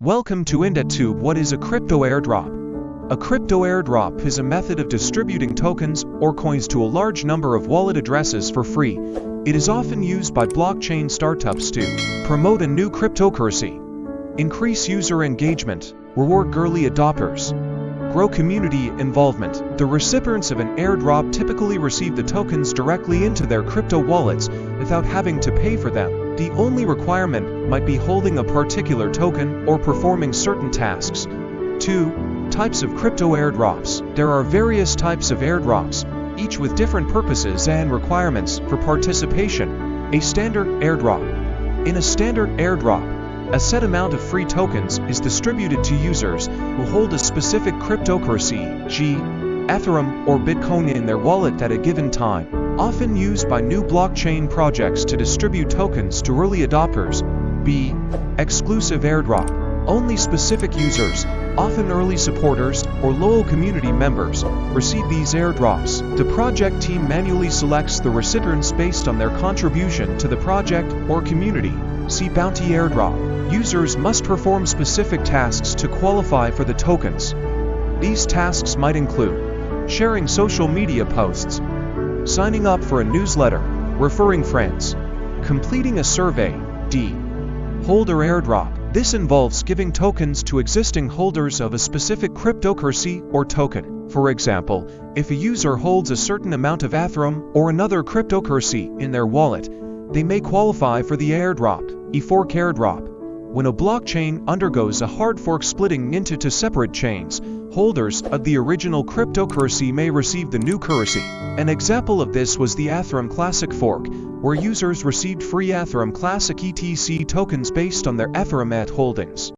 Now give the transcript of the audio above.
Welcome to InDetTube. What is a crypto airdrop? A crypto airdrop is a method of distributing tokens or coins to a large number of wallet addresses for free. It is often used by blockchain startups to promote a new cryptocurrency, increase user engagement, reward early adopters, grow community involvement. The recipients of an airdrop typically receive the tokens directly into their crypto wallets without having to pay for them. The only requirement might be holding a particular token or performing certain tasks. 2. Types of crypto airdrops. There are various types of airdrops, each with different purposes and requirements for participation. A standard airdrop. In a standard airdrop, a set amount of free tokens is distributed to users who hold a specific cryptocurrency, e.g., Ethereum or Bitcoin in their wallet at a given time, often used by new blockchain projects to distribute tokens to early adopters. B. Exclusive airdrop. Only specific users, often early supporters or loyal community members, receive these airdrops. The project team manually selects the recipients based on their contribution to the project or community. See bounty airdrop. Users must perform specific tasks to qualify for the tokens. These tasks might include sharing social media posts, signing up for a newsletter, referring friends, completing a survey. D. Holder airdrop. This involves giving tokens to existing holders of a specific cryptocurrency or token. For example, if a user holds a certain amount of Ethereum or another cryptocurrency in their wallet, they may qualify for the airdrop. E-fork airdrop. When a blockchain undergoes a hard fork splitting into two separate chains, holders of the original cryptocurrency may receive the new currency. An example of this was the Ethereum Classic fork, where users received free Ethereum Classic ETC tokens based on their Ethereum ETH holdings.